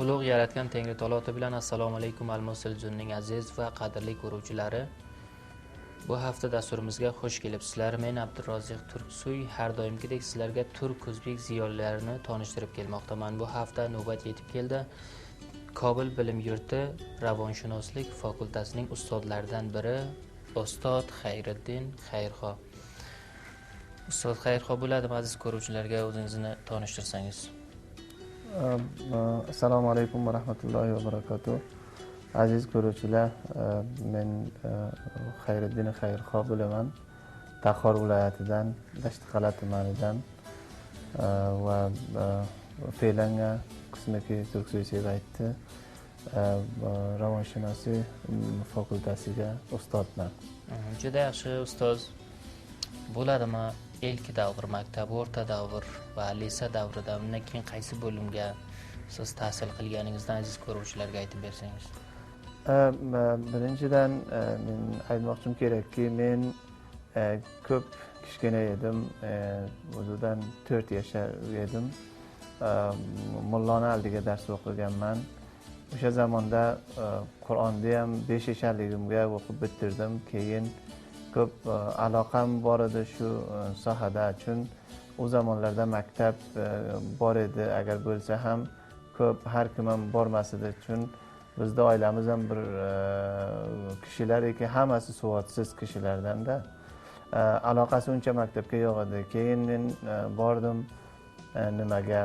Ulug' yaratgan Tengri taoloti bilan assalomu alaykum Al-Mo'sil-Junning aziz va qadrli ko'ruvchilari. Bu hafta dasturimizga xush kelibsizlar. Men Abdurroziq Turksuy har doimgidek sizlarga turk o'zbek ziyolilarini tanishtirib kelmoqdaman. Bu hafta navbat yetib keldi. Kobul bilim yurti Ravonshunoslik fakultasining ustozlaridan biri Ustod Xayriddin Xayrxo. Ustod Xayrxo bo'ladimi aziz ko'ruvchilarga o'zingizni tanishtirsangiz? Assalomu alaykum va rahmatullohi va barakatuh. Aziz ko'ruvchilar, men Xayriddin Xayrxo bo'laman. Taxor viloyatidan, Dashtqal'a tumanidan va fe'langa qismaki Turksuy aytdi. Ravonshunoslik fakultasiga ustodman. Juda yaxshi ustoz. Bo'ladimi ilk davr, maktab, o'rta davr va lisa davrida undan keyin qaysi bo'limga siz tahsil qilganingizdan aziz ko'ruvchilarga aytib bersangiz? Birinchidan men aytmoqchim kerakki, men ko'p kichkina edim, o'zidan 4 yashar edim. Mulloni oldiga dars o'qiganman. O'sha zamonda Qur'onni ham 5 yasharligimga o'qib bitirdim. Keyin ko'p aloqam bor edi shu sohada, chun u zamonlarda maktab bor edi, agar bo'lsa ham ko'p har kim ham bormas edi, chun bizda oilamiz ham bir kishilar eki, hammasi savodsiz kishilardanda. Aloqasi uncha maktabga yo'q edi. Keyin men bordim nimaga,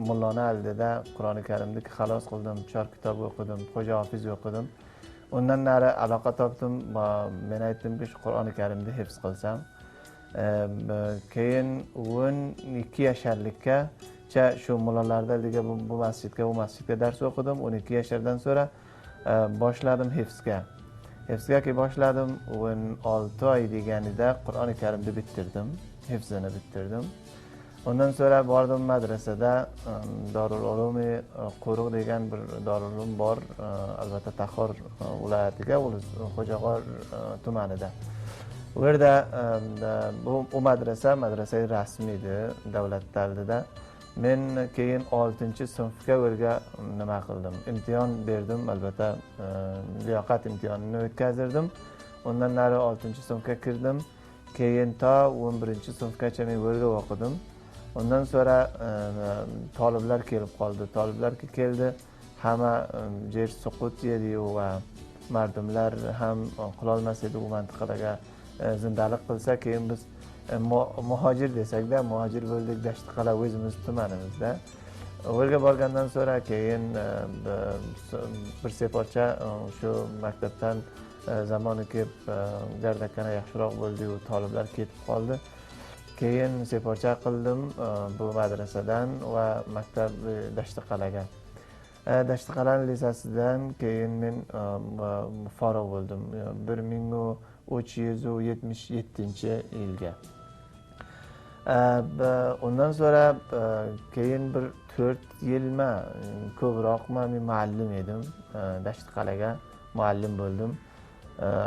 mulloni oldida Qur'oni Karimni xalos qildim, 4 kitob o'qidim, Xo'ja Hofiz o'qidim. Undan nari aloqa topdim. Men aytdimki, shu Qur'oni Karimni hifz qilsam. Keyin 12 yasharlikka shu mullalarda bu masjidga dars o'qidim. 12 yashardan so'ra boshladim hifzga. Hifzga boshladim. 16 oy deganida Qur'oni Karimni bitirdim, hifzini bitirdim. Ondan sonra bordim madrasada, Darul Ulum Qo'riq degan bir Darul Ulum bor, albatta Taxor viloyatiga, Xo'jag'or tumanida. U yerda bu madrasa rasmiy edi, davlat oldida. Men keyin 6-sinfga o'rga nima qildim? Imtihon berdim, albatta liyoqat imtihonini o'tkazdirdim. Undan nari 6-sinfga kirdim. Keyin to 11-sinfgacha men o'rga o'qidim. Ondan sonra taliblar kelib qoldi. Taliblar keldi, hamma yer suqut edi va mardumlar ham qilolmas edi bu mintaqaga zindalik qilsa. Keyin biz muhojir desakda, muhojir bo'ldik Dashtqal'a o'zimiz tumanimizda. O'rga borgandan sonra keyin bir seporcha shu maktabdan zamoni kelib gardakana yaxshiroq bo'ldi, u taliblar ketib qoldi. Keyin seporcha qildim bu madrasadan va maktab Dashtqal'aga. Dashtqal'a lisasidan keyin men farogh bo'ldim 1377-yilga. Ondan sonra keyin bir 4 yilma ko'proq men muallim edim. Dashtqal'aga muallim bo'ldim.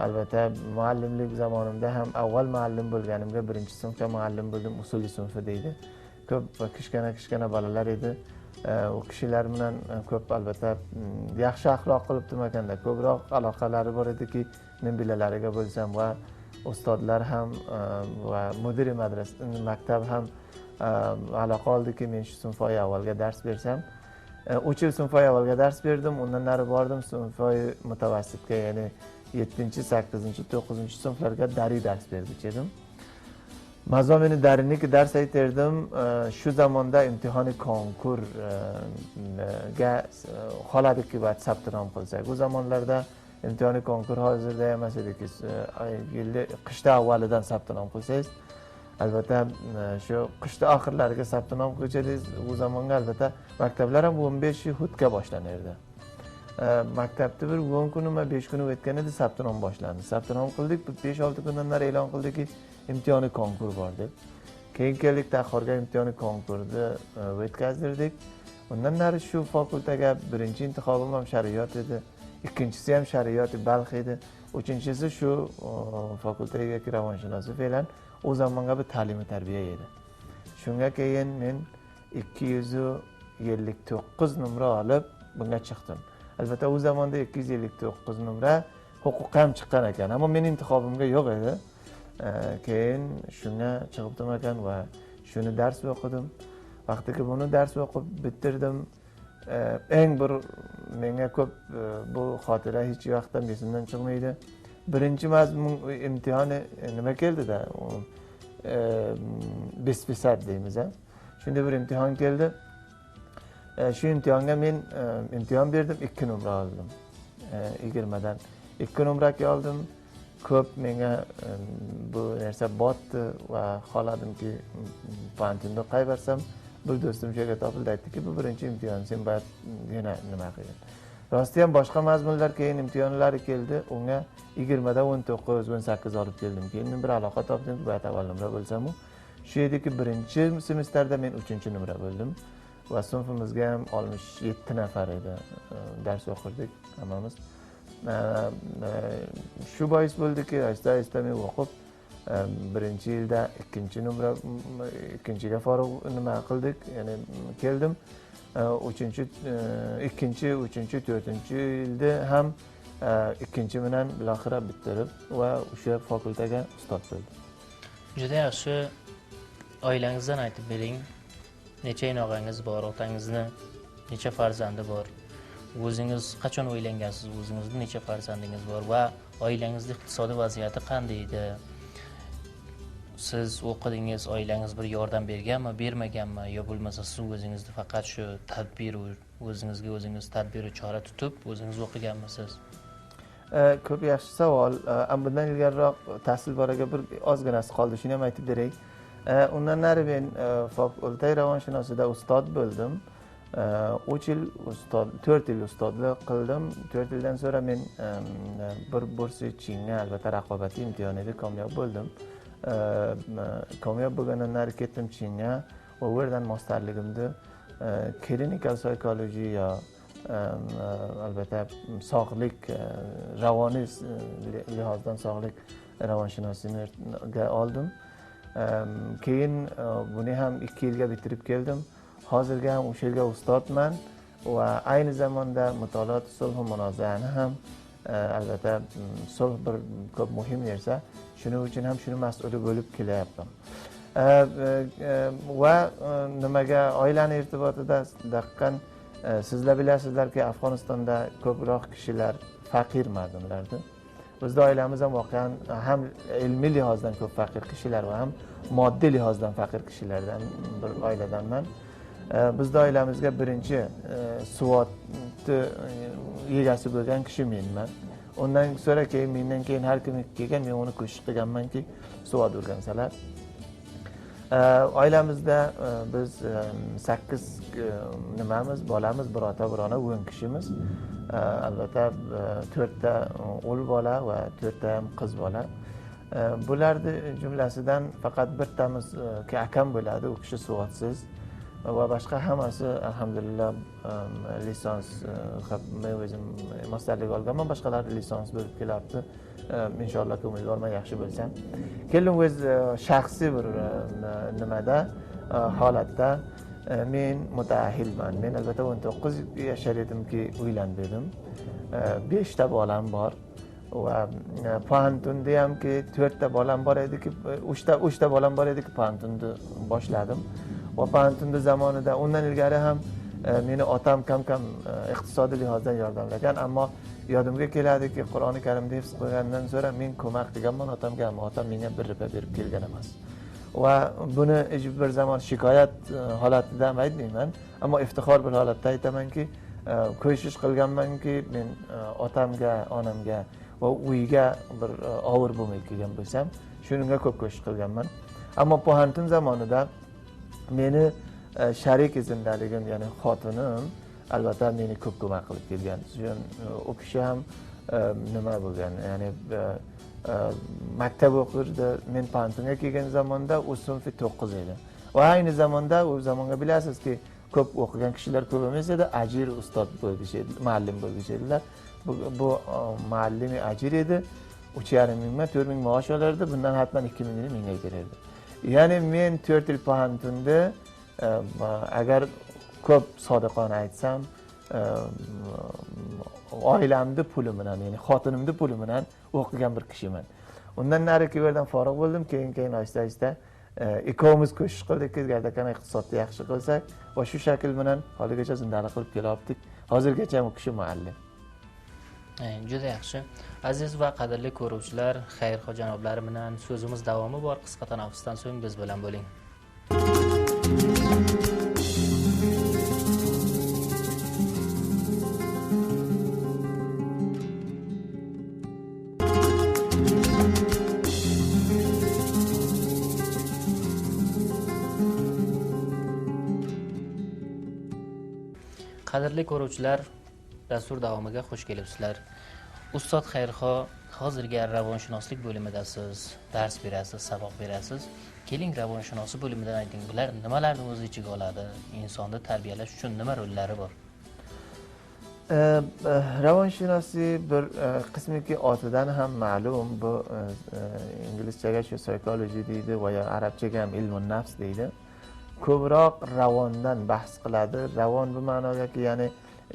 Albatta muallimlik zamonimda ham avval muallim bo'lganimga 1-sinfga muallim bo'ldim, usulli sinfi deydi. Ko'p kichkina bolalar edi. U kishilar bilan ko'p albatta yaxshi axloq qilibdim ekanda. Ko'proq aloqalari bor ediki, men bilalariga bo'lsam va ustozlar ham va mudiri madrasa, maktab ham aloqa oldiki, men shu sinfoy avvalga dars bersam. 3 yil sinfoy avvalga dars berdim. Undan nari bordim sinfoy mutawassitga, ya'ni 7, 8, 9 sinflarga dariy dars berdim. Mazmuni dariniki dars aytirdim. Shu zamonda imtihoni konkur ga xoladiki va sabtinom qilsak. Bu zamonlarda imtihoni konkur hozirda emas ediki, qishda avvalidan sabtinom qilsangiz, albatta shu qishda oxirlariga sabtinom qilsangiz, bu zamonga albatta maktablar ham 15 hudga boshlanardi. Maktabda bir 10 kun va 5 kun o'tgan edi, sabtinom boshlandi. Sabtinom qildik, 5-6 kundan nari e'lon qildiki, imtihoni konkur bor deb. Keyin keldik Taxorga, imtihoni konkurni o'tkazdirdik. Undan nari shu fakultaga birinchi intixobim ham shariat edi, ikkinchisi ham shariat Balx edi, uchinchisi shu fakultaga Ravonshunoslik fe'lan o zamonga bir ta'lim-tarbiya edi. Shunga keyin men 200 259 numra olib bunga chiqdim. Albatta u zamonda 259 numra huquqqa ham chiqqan ekan, ammo mening intixobimga yo'q edi. Keyin shunga chiqdim ekan va shuni dars o'qidim. Vaqtiki buni dars o'qib bitirdim. Eng bir menga ko'p bu xotira hech vaqtdan esimdan chiqmaydi. Birinchi mazmun imtihoni nima keldi-da, bespisat deymiz. Shunday bir imtihon keldi. Shu imtihonga men imtihon berdim, 2 numra oldim. 20 dan 2 numraga oldim. Ko'p menga bu narsa botdi va xohladimki pantinda qaybarsam, bir do'stim shu yerga topildi, aytdiki, bu birinchi imtihon, sen bayat yana nima qilgin. Rosti ham boshqa mazmunlar keyin imtihonlari keldi, unga 20 dan 19, 18 olib keldim. Keyin men bir aloqa topdim, bayat avval numra bo'lsam-u, shu yerdagi birinchi semestrda men 3-numra bo'ldim. Va sinfimizga ham 67 nafar edi. Dars o'qirdik hammamiz. Shu bois bo'ldiki, asta-asta men o'qib, birinchi yilda 2-numra, 2-ga forug nima qildik, ya'ni keldim. 3-chi, 3-chi, 4-yilda ham 2 bilan bilaxira bitirib va o'sha fakultetaga ustod bo'ldim. Juda yaxshi. Oilangizdan aytib bering. Necha inog'angiz bor, otangizni necha farzandi bor? O'zingiz qachon o'ylangansiz? O'zingizning necha farzandingiz bor va oilangizning iqtisodiy vaziyati qanday edi? Siz o'qidingiz, oilangiz bir yordam berganmi, bermaganmi, yo bo'lmasa siz o'zingizni faqat shu tadbir, o'zingiz tadbir chora tutib, o'zingiz o'qiganmisiz? Ko'p yaxshi savol. Bundan ilgariroq tahsil boriga bir ozginasi qoldi, shuni ham aytib beray. Undan nari men fakultet ravonshunosida ustod bo'ldim. 3 yil ustod, 4 yil ustodlik qildim. 4 yildan so'ra men bir bursi Chinga, albatta raqobatli imtihon edi, kamyob bo'ldim. Kamyob bo'lgandan nari ketdim Chinga va u yerdan masterligimni clinical psychology yo albatta sog'lik, ravoniy lihozdan sog'lik ravonshunosini oldim. Keyin buni ham 2 yilga bitirib keldim. Hozirga ham o'sha yerga ustodman va ayni zamonda mutolaa sulh munozaani ham albatta sulh bir ko'p muhim narsa. Shuning uchun ham shuni mas'uli bo'lib kelyapman. Va nimaga oilani irtibotida daqqan sizlar bilasizlarki, Afg'onistonda ko'proq kishilar faqir mardumlardir. Bizning oilamiz ham voqean ham ilmiy lihozdan ko'p faqir kishilar va ham moddiy lihozdan faqir kishilardan bir oiladanman. Bizning oilamizga birinchi suvatni egasi bo'lgan kishi menman. Undan so'ra keyin mendan keyin har kim kelgan, men uni ko'shiq qilganmanki, suvat o'rgansalar. Oilamizda biz 8 nimamiz, bolamiz, bir ota, bir ona, 10 kishimiz. Albatta 4 ta o'g'il bola va 4 ta ham qiz bola. Bularni jumlasidan faqat bittamiz akam bo'ladi, u kishi suvatsiz va boshqa hammasi alhamdulillah lisans, men o'zim masterlik olganman, boshqalar lisans bo'lib kelyapti. Inshaalloh umidvorman yaxshi bo'lsam. Keldim o'z shaxsiy bir nimada holatda men mutaahhilman. Men albatta 19 yashar edimki uylandim. 5 ta bolam bor va Pantunda hamki 4 ta bolam bor ediki, 3 ta bolam bor ediki Pantunda boshladim. Va Pantunda zamonida undan ilgari ham meni otam kam-kam iqtisodiy lihozdan yordamlagan, ammo yodimga keladiki, Qur'oni Karimni hifz qilgandan so'ra men ko'mak qilganman otamga, ammo otam menga 1 rupiya berib kelgan emas. Va buni bir zaman shikoyat holatida ham aytmayman, ammo iftixor bir holatda aytamanki, ko'shish qilganmanki, men otamga, onamga va uyga bir og'ir bo'lmay kelgan bo'lsam, shunga ko'p ko'shish qilganman. Ammo Pantun zamonida meni sharik izimdaligim, ya'ni xotinim albatta meni ko'p ko'mak qilib kelgan. U kishi ham nima bo'lgan, ya'ni maktab o'qirdi. Men Pantunga kelgan zamonda u sinfi 9 edi. Va ayni zamonda u zamonga bilasizki, ko'p o'qigan kishilar ko'p emas edi, ajir ustod bo'lishadi, muallim bo'lishadilar. Bu muallimi ajir edi. 3,5 ming, 4 ming maosh olardi, bundan hatman 2 mingni menga berardi. Ya'ni men 4 yil Pantunda agar ko'p sodiqona aytsam, oilamni puli bilan, ya'ni xotinimni puli bilan o'qigan bir kishiman. Undan narigi yerdan forig' bo'ldim, keyin asta-asta ikkovimiz ko'shish qildik, gardakani iqtisodni yaxshi qilsak va shu shakl bilan haligacha zindalik qilib kelyaptik. Hozirgacha u kishi muallim. Juda yaxshi. Aziz va qadrli ko'ruvchilar, Xayrixo janoblari bilan so'zimiz davomi bor. Qisqa tanaffusdan so'ng biz bilan bo'ling. Qadrli ko'ruvchilar, dastur davomiga xush kelibsizlar. Ustod Xayrixo, hozirgi ravonshunoslik bo'limidasiz, dars berasiz, saboq berasiz. Keling ravonshunosi bo'limidan ayting, bular nimalarni o'z ichiga oladi? Insonni tarbiyalash uchun nima rollari bor? Ravonshunosi bir qismiki otidan ham ma'lum, bu inglizchaga shu psychology deydi va ya arabchaga ham ilmun nafs deydi. Ko'proq ravondan bahs qiladi. Ravon bu ma'nodaki, ya'ni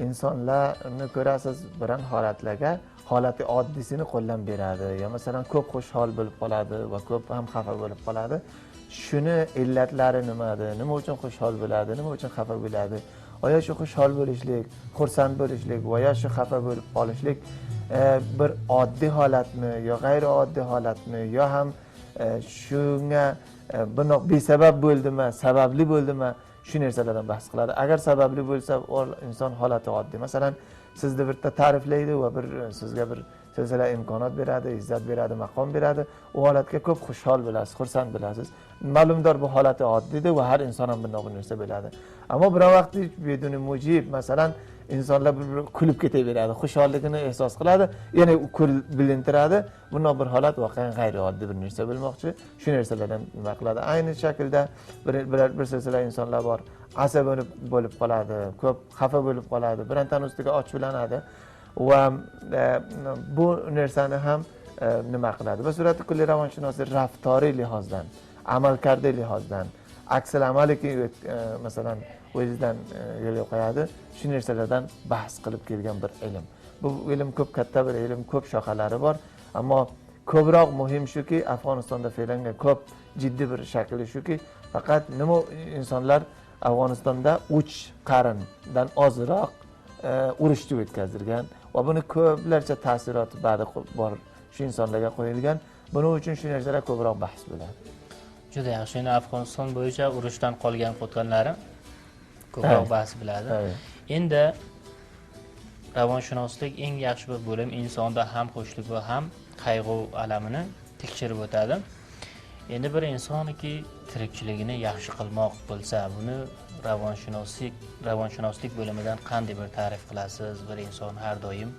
insonlarni ko'rasiz biron holatlarga holati oddiysini qo'llan beradi. Ya masalan ko'p xushhol bo'lib qoladi va ko'p ham xafa bo'lib qoladi. Shuni illatlari nimada? Nima uchun xushhol bo'ladi? Nima uchun xafa bo'ladi? Oya shu xushhol bo'lishlik, xursand bo'lishlik va ya shu xafa bo'lib qolishlik bir oddiy holatmi yo g'ayrioddiy holatmi yo ham shunga buni besabab bo'ldimi, sababli bo'ldimi, shu narsalardan bahs qiladi. Agar sababli bo'lsa, inson holati oddiy. Masalan, sizni bitta ta'riflaydi va bir sizga bir silsila imkoniyat beradi, izzat beradi, maqom beradi. U holatga ko'p xushhol bo'lasiz, xursand bo'lasiz. Ma'lumdor bu holati oddiydir va har inson ham bunday narsa biladi. Ammo bir vaqt beduni mujib, masalan, insonlar bir kulib ketaveradi, xushhalligini ehsos qiladi, yana bilintiradi. Bunday bir holat voqean g'ayrioddiy bir narsa bo'lmoqchi. Shu narsalardan nima qiladi? Ayni shaklda bir silsila insonlar bor, asabiy bo'lib qoladi, ko'p xafa bo'lib qoladi, birontani ustiga ochlanadi va bu narsani ham nima qiladi? Bu surati kulli ravonshunosi raftoriy lihozdan, amalkardiy lihozdan, aksal amaliki masalan o'zidan yo'l qo'yadi. Shu narsalardan bahs qilib kelgan bir ilm. Bu ilm ko'p katta bir ilm, ko'p shoxalari bor, ammo ko'proq muhim shuki, Afg'onistonda fe'langa ko'p jiddiy bir shakli shuki, faqat nima insonlar Afg'onistonda 3 qarindan ozroq urushni o'tkazdirgan va buni ko'plarcha ta'siroti ba'di bor shu insonlarga qo'yilgan. Buning uchun shu narsalar ko'proq bahs bo'ladi. Juda yaxshi. Endi Afg'oniston bo'yicha urushdan qolgan qutganlari ko'proq bahs bo'ladi. Endi ravonshunoslik eng yaxshi bir bo'lim, insonda ham xo'shlik va ham qayg'u alamini tekshirib o'tadi. Endi bir insonki tirikchiligini yaxshi qilmoq bo'lsa, buni ravonshunoslik bo'limidan qanday bir ta'rif qilasiz? Bir inson har doim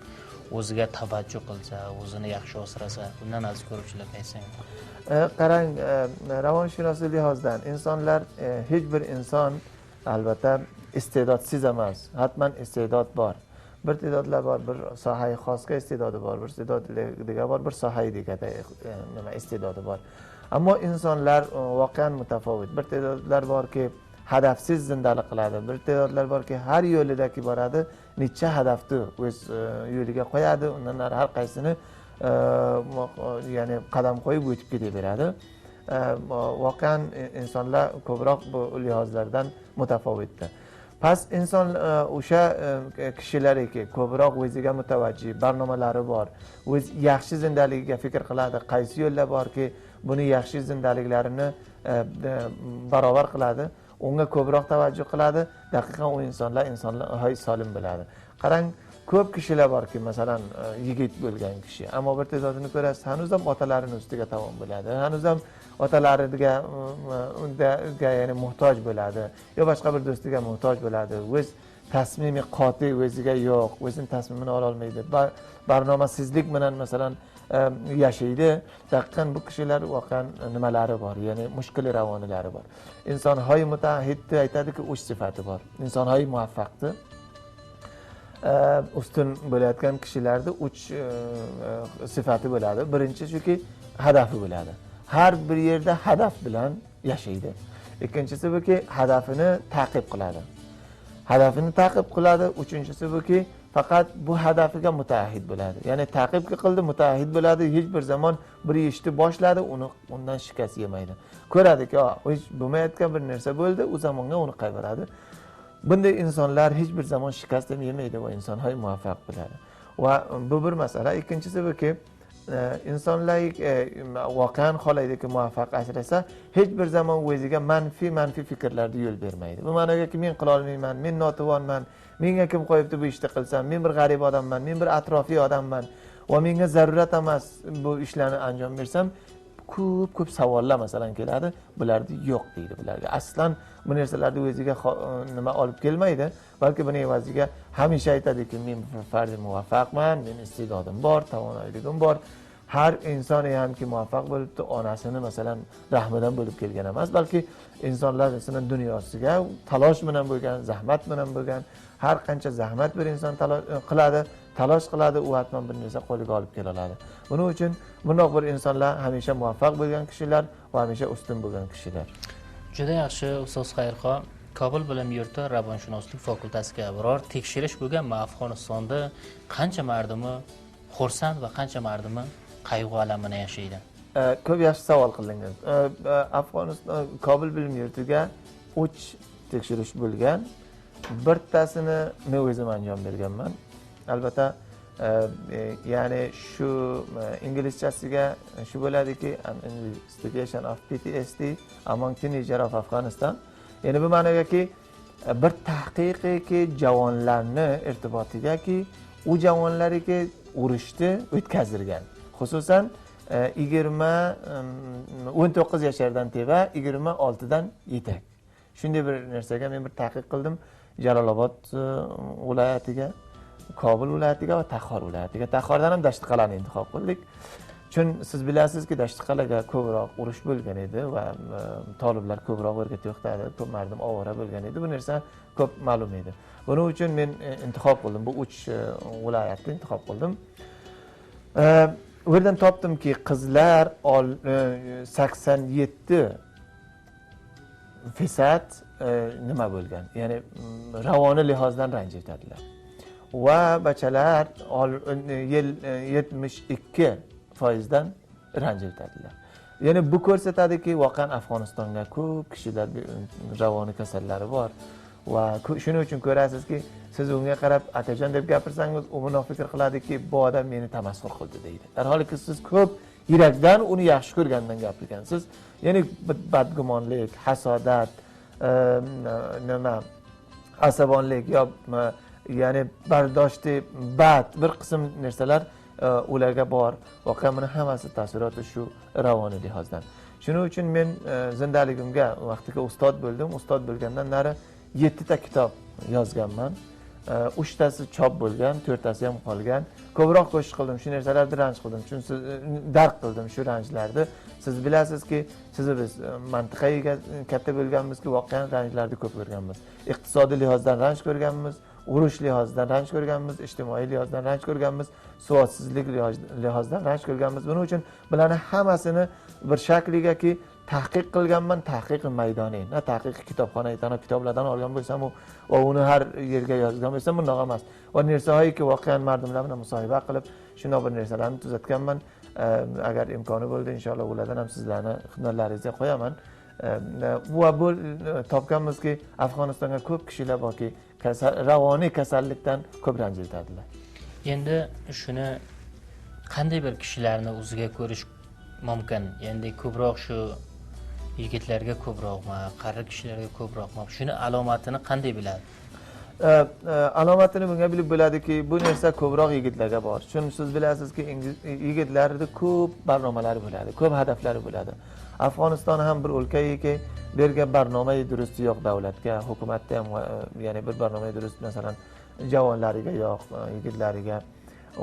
o'ziga tavajjuh qilsa, o'zini yaxshi o'stirasa, bundan aziz ko'ruvchilarga aytsang. Qarang, ravonshunoslik lihozdan insonlar, hech bir inson albatta iste'dodsiz emas. Hatman iste'dod bor. Bir iste'dodlar bor, bir sohaga xosga iste'dodi bor, bir iste'dodliga bor, bir sohaga nima iste'dodi bor. Ammo insonlar voqean mutafovit. Bir iste'dodlar borki hadafsiz zindalik qiladi. Bir iste'dodlar borki har yo'lidagi boradi, necha hadafni o'z yo'liga qo'yadi, undan har qaysini ya'ni qadam qo'yib o'tib ketaveradi. Voqean insonlar ko'proq bu lihozlardan mutafovitdir. Past inson o'sha kishilarki ko'proq o'ziga mutavajjih, barnomalari bor, o'z yaxshi zindaligiga fikr qiladi, qaysi yo'llar borki buni yaxshi zindaliklarini barobar qiladi, unga ko'proq tavajjuh qiladi, daqiqan u insonlar solim bo'ladi. Qarang, ko'p kishilar borki, masalan, yigit bo'lgan kishi, ammo bir tezodini ko'rasiz, hanuz ham otalarining ustiga tavon bo'ladi, hanuz ham otalariga ya'ni muhtoj bo'ladi, yo boshqa bir do'stiga muhtoj bo'ladi, o'z tasmimi qoti o'ziga yo'q, o'zining tasmimini ola olmaydi, barnomasizlik bilan masalan yashaydi. Daqiqan bu kishilar voqean nimalari bor, ya'ni mushkil ravonilari bor. Insonhoy mutahidni aytadiki, uch sifati bor. Insonhoy muvaffaqdir. Ustun bo'layotgan kishilarda 3 sifati bo'ladi. Birinchi shuki hadafi bo'ladi. Har bir yerda hadaf bilan yashaydi. Ikkinchisi buki hadafini ta'qib qiladi. hadafini ta'qib qiladi. Uchinchisi buki, faqat bu hadafiga mutaahid bo'ladi. Ya'ni ta'qib qildi, mutaahid bo'ladi, hech bir zamon bir ishni boshladi, undan shikast yemaydi. Ko'radiki, hech bo'lmayotgan bir narsa bo'ldi, u zamonga uni qaytaradi. Bunday insonlar hech bir zamon shikast yemaydi va insonlar muvaffaq bo'ladi. Va bu bir masala. Ikkinchisi buki, insonlar voqean xohlaydiki muvaffaq asrasa, hech bir zamon o'ziga manfiy fikrlarga yo'l bermaydi. Bu ma'noga men qila olmayman, men notuvonman, menga kim qo'yibdi bu ishni qilsam, men bir g'arib odamman, men bir atrofiy odamman va menga zarurat emas bu ishlarni anjom bersam, ko'p savollar masalan keladi. Bularni yo'q deydi bularga. Aslan bu narsalarni o'ziga nima olib kelmaydi, balki buni evaziga hamisha aytadiki, men farzi muvaffaqman, men iste'dodim bor, tavonaligim bor. Har inson hamki muvaffaq bo'libdi, onasini masalan rahmidan bo'lib kelgan emas, balki insonlar masalan dunyosiga talosh bilan bo'lgan, zahmat bilan bo'lgan. Har qancha zahmat bir inson talosh qiladi, u hatman bir narsa qo'liga olib kela oladi. Buning uchun bundoq bir insonlar hamisha muvaffaq bo'lgan kishilar va hamisha ustun bo'lgan kishilar. Juda yaxshi ustoz Xayrxon. Kobul bilim yurti Ravonshunoslik fakultasiga biror tekshirish bo'lganmi? Afg'onistonda qancha mardimi xursand va qancha mardimi qayg'u alamini yashaydi? Ko'p yaxshi savol qildingiz. Afg'oniston Kobul bilim yurtiga 3 tekshirish bo'lgan. Birtasini men o'zim anjom berganman. Albatta, ya'ni shu inglizchasiga shu bo'ladiki, an investigation of PTSD among teenagers of Afghanistan. Ya'ni bu ma'nogaki bir tahqiqiki javonlarni irtibotigaki, u javonlarga urushni o'tkazilgan. Xususan 19 yoshlardan teva, 26 dan yetak. Shunday bir narsaga men bir tahqiq qildim. Jalolobod viloyatiga, Kobul viloyatiga va Taxor viloyatiga. Taxordan ham Dashtqal'ani intihob qildik. Chun siz bilasizki, Dashtqal'ga ko'proq urush bo'lgan edi va toliblar ko'proq o'rga to'xtadi, ko'p mardim ovora bo'lgan edi. Bu narsa ko'p ma'lum edi. Buning uchun men intihob qildim. Bu 3 viloyatni intihob qildim. U yerdan topdimki, qizlar 87% nima bo'lgan? Ya'ni ravoni lihozdan ranjitadilar. Va bachalar 72% dan ranjitadilar. Ya'ni bu ko'rsatadiki, voqean Afg'onistonga ko'p kishilar ravoni kasallari bor. Va shuning uchun ko'rasizki, siz unga qarab akajon deb gapirsangiz, u bunaqa fikr qiladiki, bu odam meni tamassur qildi deydi. Darholiki siz ko'p yurakdan uni yaxshi ko'rgandan gapirgansiz. Ya'ni badgumonlik, hasodat, asabonlik ya'ni bardoshli bad bir qism narsalar ularga bor. Voqea buni hammasi taassuroti shu ravoni lihozdan. Shuning uchun men zindaligimga vaqtiga ustod bo'ldim. Ustod bo'lgandan nari 7 ta kitob yozganman. 3 tasi chop bo'lgan, 4 tasi ham qolgan. Ko'proq qo'shiq qildim, shu narsalarni ranj qildim. Chunki dark qildim shu ranjlarni. Siz bilasizki, siz biz mantiqaga katta bo'lganmizki, voqean ranjlarni ko'p ko'rganmiz. Iqtisodiy lihozdan ranj ko'rganmiz, urush lihozidan ranj ko'rganmiz, ijtimoiy lihozdan ranj ko'rganmiz, suvotsizlik lihozdan ranj ko'rganmiz. Buning uchun bularni hammasini bir shakligaki tahqiq qilganman, tahqiq maydoniy. Tahqiq kitobxonadan kitoblardan olgan bo'lsam, va uni har yerga yozgan bo'lsam, bundoq emas. Va narsalarki voqean mardimlar bilan musohiba qilib, shunday bir narsalarni tuzatganman. Agar imkoni bo'ldi, inshaalloh ulardan ham sizlarni xizmatlaringizga qo'yaman. Va bu topganmizki, Afg'onistonga ko'p kishilar borki, ravoniy kasallikdan ko'p ranjitadilar. Endi shuni qanday bir kishilarni o'ziga ko'rish mumkin? Endi ko'proq shu yigitlarga ko'proqmi, qari kishilarga ko'proqmi? Shuni alomatini qanday biladi? Alomatini bunga bilib bo'ladiki, bu narsa ko'proq yigitlarga bor. Chunki siz bilasizki, yigitlarda ko'p barnomalari bo'ladi, ko'p hadaflari bo'ladi. Afg'oniston ham bir o'lkayki, bergan barnomai durust yo'q davlatga, hukumatda ham, ya'ni bir barnomai durust masalan javonlariga yo'q, yigitlariga.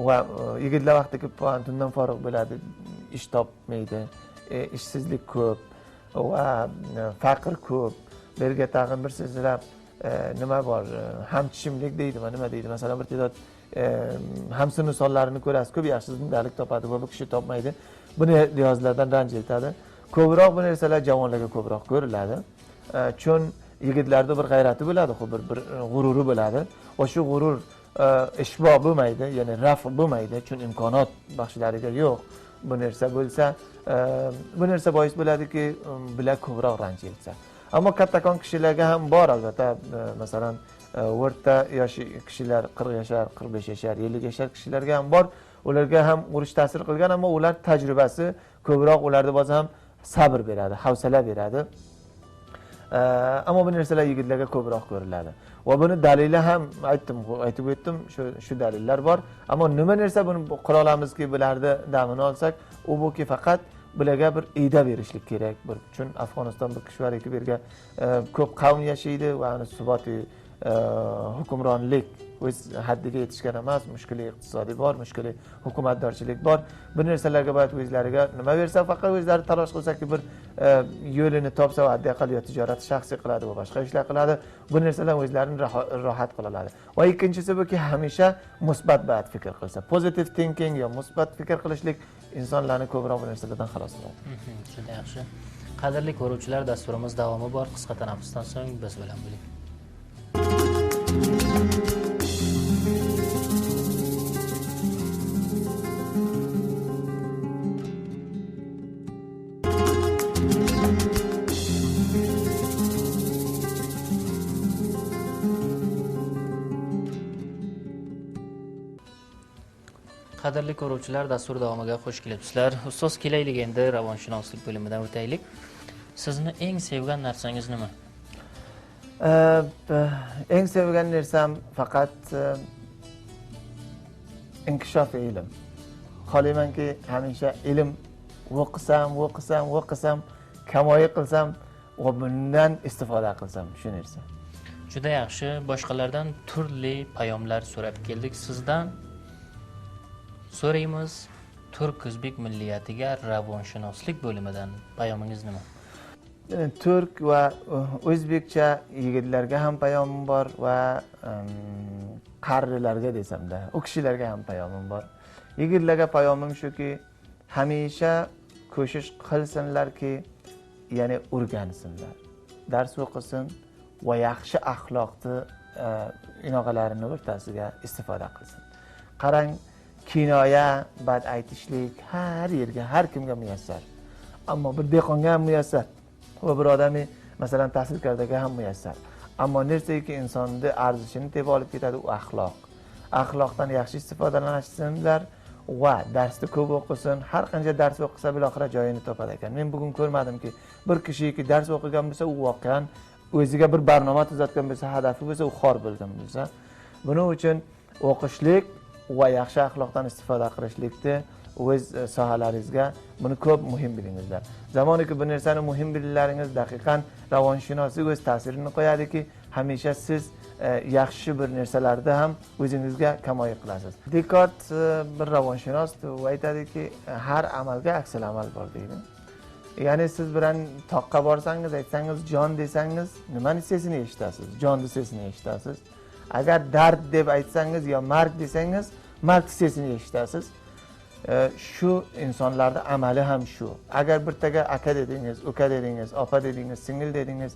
Va yigitlar vaqtiki tundan forig' bo'ladi, ish topmaydi, ishsizlik ko'p va faqr ko'p. Berga tag'in bir sizlar nima bor? Hamchishimlik deydimi, nima deydi? Masalan, bir tedod hamsin misollarini ko'rasiz, ko'p yaxshi zindalik topadi va bu kishi topmaydi. Buni lihozlardan ranjitadi. Ko'proq bu narsalar javonlarga ko'proq ko'riladi. Chun yigitlarda bir g'ayrati bo'ladi, bir g'ururi bo'ladi. Va shu g'urur ishbo bo'lmaydi, ya'ni raf bo'lmaydi, chunki imkoniyat baxshlariga yo'q. Bu narsa bo'lsa, bu narsa bois bo'ladiki, bular ko'proq ranjilsa. Ammo kattakon kishilarga ham bor albatta, masalan, o'rta yosh kishilar 40 yashar, 45 yashar, 50 yashar kishilarga ham bor. Ularga ham urush ta'sir qilgan, ammo ular tajribasi ko'proq ularda bo'lsa ham sabr beradi, hafsala beradi. Ammo bu narsalar yigitlarga ko'proq ko'riladi. Va buni dalili ham aytib o'tdim, shu dalillar bor. Ammo nima narsa buni qila olamizki, bularni damini olsak, u buki faqat bularga bir iyda berishlik kerak. Chun Afg'oniston bir kishvariki berga ko'p qavm yashaydi va uni suboti hukmronlik o'z haddiga yetishgan emas, mushkuli iqtisodiy bor, mushkuli hukumatdorchilik bor. Bu narsalarga bayt o'zlariga nima bersa, faqat o'zlari talosh qilsaki bir yo'lini topsa va haddi aqal yo tijorat shaxsiy qiladi va boshqa ishlar qiladi. Bu narsalar o'zlarini rohat qiladi. Va ikkinchisi buki hamisha musbat bayt fikr qilsa, positive thinking yo musbat fikr qilishlik insonlarni ko'proq bu narsalardan xalos qiladi. Juda yaxshi. Qadrli ko'ruvchilar, dasturimiz davomi bor. Qisqa tanaffusdan so'ng biz bilan bo'ling. Qadrli ko'ruvchilar, dastur davomiga xush kelibsizlar. Ustoz, kelaylik endi ravonshunoslik bo'limidan o'taylik. Sizni eng sevgan narsangiz nima? Eng sevgan narsam faqat inkishof ilm. Xohlaymanki, hamisha ilm o'qisam, kamoyi qilsam va bundan istifoda qilsam, shu narsa. Juda yaxshi. Boshqalardan turli payomlar so'rab keldik. Sizdan so'raymiz, turk o'zbek milliyatiga ravonshunoslik bo'limidan payomingiz nima? Turk va o'zbekcha yigitlarga ham payomim bor va qarilarga desam-da, u kishilarga ham payomim bor. Yigitlarga payomim shuki, hamisha ko'shish qilsinlarki, ya'ni o'rgansinlar. Dars o'qisin va yaxshi axloqni inoqalarini o'rtasiga istifoda qilsin. Qarang, kinoya, bad aytishlik har yerga, har kimga muyassar. Ammo bir dehqonga ham muyassar. Va bir odami, masalan, tahsilkordaga ham muyassar. Ammo narsaki insonni arzishini tep olib ketadi u axloq. Axloqdan yaxshi istifodalanishsinlar va darsni ko'p o'qisin. Har qancha dars o'qisa biloxira joyini topadi ekan. Men bugun ko'rmadimki, bir kishiki dars o'qigan bo'lsa, u voqean o'ziga bir barnoma tuzatgan bo'lsa, hadafi bo'lsa, u xor bo'lgan bo'lsa, buning uchun o'qishlik va yaxshi axloqdan istifoda qilishlikni o'z sohalaringizga buni ko'p muhim bilingizlar. Zamoniki bu narsani muhim billaringiz daqiqan ravonshunoslik o'z ta'sirini qo'yadiki, hamisha siz yaxshi bir narsalarda ham o'zingizga kamoyi qilasiz. Dekart bir ravonshunos aytadiki, har amalga aksal amal bor deydi. Ya'ni siz bilan toqqa borsangiz, aytsangiz jon desangiz, nimani sesini eshitasiz? Jonni sesini eshitasiz. Agar dard deb aytsangiz yo marg desangiz, marg sesini eshitasiz. Shu insonlarda amali ham shu. Agar birtaga aka dedingiz, uka dedingiz, opa dedingiz, singil dedingiz,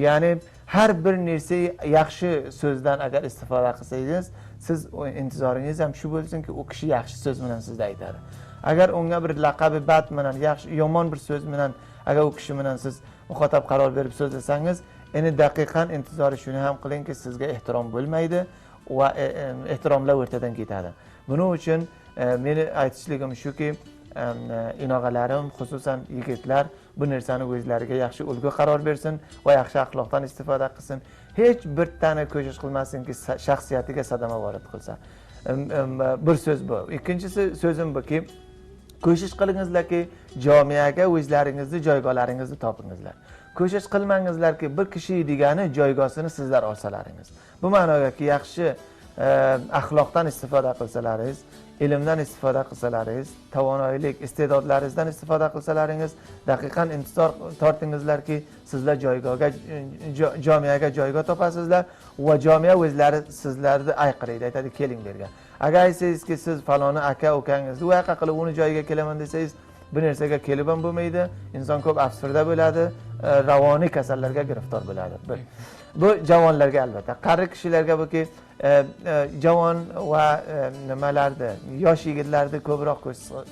ya'ni har bir narsa yaxshi so'zdan agar istifoda qilsangiz, siz intizoringiz ham shu bo'lsinki, u kishi yaxshi so'z bilan sizga aytadi. Agar unga bir laqabi bad bilan, yaxshi yomon bir so'z bilan agar u kishi bilan siz muxotab qaror berib so'zlasangiz, endi daqiqan intizori shuni ham qilingki, sizga ehtirom bo'lmaydi va ehtiromlar o'rtadan ketadi. Buning uchun meni aytishligim shuki, inog'alarim, xususan yigitlar bu narsani o'zlariga yaxshi ulgu qaror bersin va yaxshi axloqdan istifoda qilsin. Hech bir tane ko'shish qilmasinki, shaxsiyatiga sadama vorid qilsa. Bir so'z bu. Ikkinchisi so'zim buki, ko'shish qilingizlarki, jamiyaga o'zlaringizni joygohlaringizni topingizlar. Ko'shish qilmangizlarki, bir kishi degani joygosini sizlar olsalaringiz. Bu ma'nodaki yaxshi axloqdan istifoda qilsalaringiz, ilmdan istifoda qilsalaringiz, tavonoylik, iste'dodlaringizdan istifoda qilsalaringiz, daqiqan intizor tortingizlarki, sizlar jamiyaga joyga topasizlar va jamiya o'zlari sizlarni ayqiraydi, aytadi, keling bergan. Agar aytsangizki, siz faloni aka ukangizni u yoqqa qilib uni joyiga kelaman desangiz, bir narsaga kelib ham bo'lmaydi, inson ko'p absurda bo'ladi, ravoniy kasallarga giriftor bo'ladi. Bu javonlarga albatta. Qari kishilarga buki javon va nimalarda yosh yigitlarni ko'proq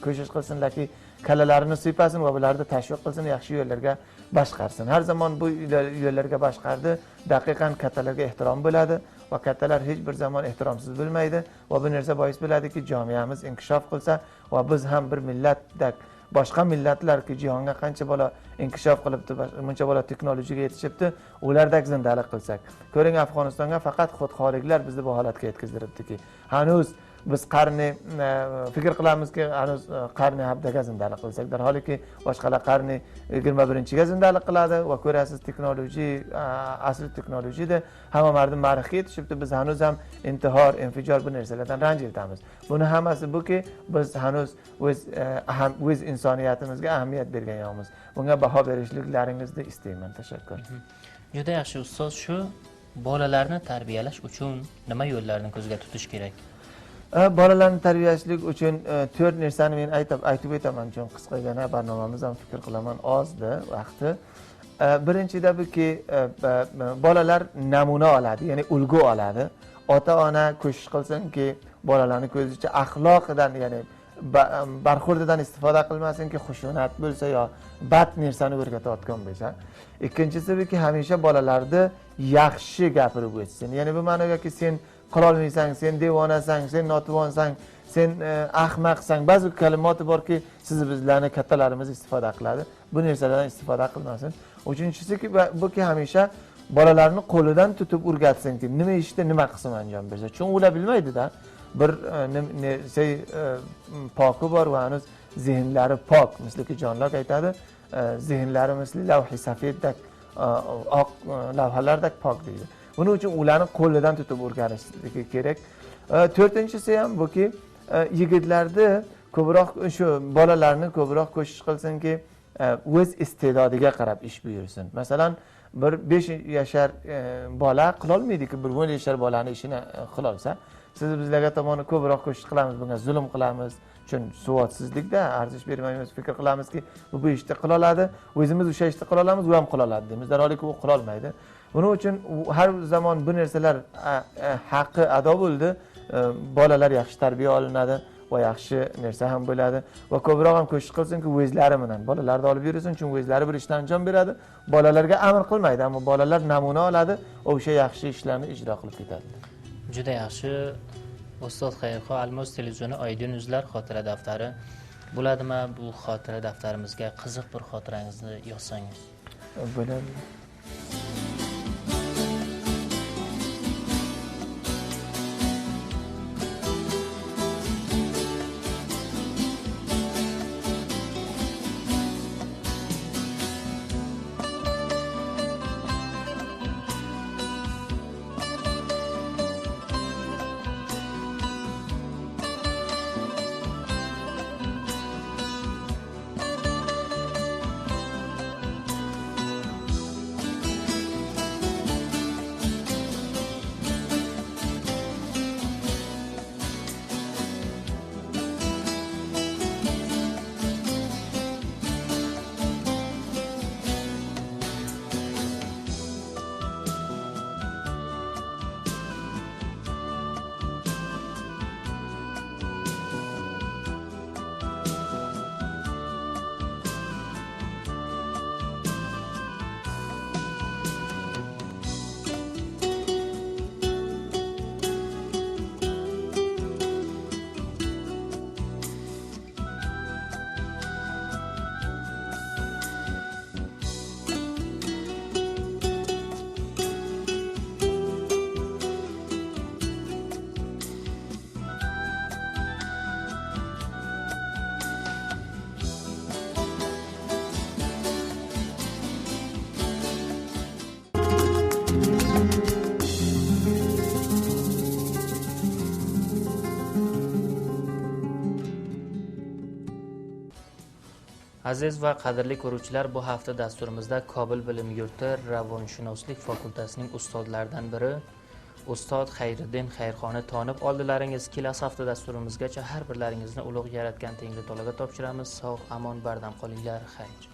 ko'shish qilsinlarki, kalalarini siypasin va bularni tashviq qilsin, yaxshi yo'llarga boshqarsin. Har zaman bu yo'llarga boshqardi, daqiqan kattalarga ehtirom bo'ladi va kattalar hech bir zaman ehtiromsiz bo'lmaydi va bu narsa bois bo'ladiki, jamiyamiz inkishof qilsa va biz ham bir millatdek boshqa millatlarki jahonga qancha bola inkishof qilibdi, buncha bola texnologiyaga yetishibdi, ulardek zindalik qilsak. Ko'ring, Afg'onistonga faqat xudxo'rliklar bizni bu holatga yetkazdiribdiki, hanuz biz qarni fikr qilamizki, hanuz qarni habdaga zindalik qilsak, darholiki boshqalar qarni 21-ga zindalik qiladi va ko'rasiz, texnologiya, asl texnologiyada hamma mardum ma'rifatga yetishibdi, biz hanuz ham intihor, infijor bu narsalardan ranjitamiz. Buni hammasi buki biz hanuz o'z insoniyatimizga ahamiyat bergan yo'qmiz. Bunga baho berishliklaringizni istayman. Tashakkur. Juda yaxshi ustoz, shu bolalarni tarbiyalash uchun nima yo'llarni ko'zga tutish kerak? Bolalarni tarbiyalashlik uchun 4 narsani men aytib o'taman, chun qisqagina barnomamiz ham fikr qilaman, ozdi vaqti. Birinchida buki bolalar namuna oladi, ya'ni ulgu oladi. Ota-ona ko'shish qilsinki, bolalarni ko'zicha axloqidan, ya'ni barxurdidan istifoda qilmasinki, xushunat bo'lsa yo bad narsani o'rgatayotgan bo'lsa. Ikkinchisi buki hamisha bolalarni yaxshi gapirib o'tsin. Ya'ni bu ma'noga sen qilolmaysan, sen devonasan, sen notuvonsang, sen ahmoqsan. Ba'zi kalimat borki, siz bizlarni kattalarimiz istifoda qiladi. Bu narsalardan istifoda qilmasin. Uchinchisiki buki hamisha bolalarni qo'lidan tutib o'rgatsinki, nima ishda nima qilsin anjom bersa. Chunki ular bilmaydi-da. Bir poki bor va hanuz zihnlari pok, misliki jonlar aytadi, zihnlari misli lavhi safeddek, oq lavhalardek pok deydi. Buning uchun ularni qo'lidan tutib o'rganishligi kerak. To'rtinchisi ham buki, yigitlarni ko'proq shu bolalarni ko'proq ko'shish qilsinki, o'z iste'dodiga qarab ish buyursin. Masalan, bir 5 yashar bola qilolmaydi-ki, bir 10 yashar bolani ishini qilolsa, siz bizlarga tomoni ko'proq ko'shish qilamiz, bunga zulm qilamiz. Chun savodsizlikda arzish bermaymiz, fikr qilamizki, bu ishni qila oladi, o'zimiz o'sha ishni qila olamiz, u ham qila oladi deymiz. Darholiki u qila olmaydi. Buning uchun har zaman bu narsalar haqqi ado bo'ldi, bolalar yaxshi tarbiya olinadi va yaxshi narsa ham bo'ladi va ko'proq ham ko'shish qilsinki, o'zlari bilan bolalarni olib yursin, chunki o'zlari bir ishdan anjom beradi, bolalarga amr qilmaydi, ammo bolalar namuna oladi, o'sha yaxshi ishlarni ijro qilib ketadi. Juda yaxshi. Ustoz Xayrxo, Almos televizioni Oydin yuzlar xotira daftari bo'ladimi? Bu xotira daftarimizga qiziq bir xotirangizni yozsangiz. Bo'ladi. Aziz va qadrli ko'ruvchilar, bu hafta dasturimizda Kobul bilim yurti Ravonshunoslik fakultasining ustozlaridan biri Ustod Xayriddin Xayrxonni tanib oldilaringiz. Kelasi hafta dasturimizgacha har birlaringizni ulug' yaratgan Tengri Taologa topshiramiz. Sog', amon, bardam qolinglar. Xayr.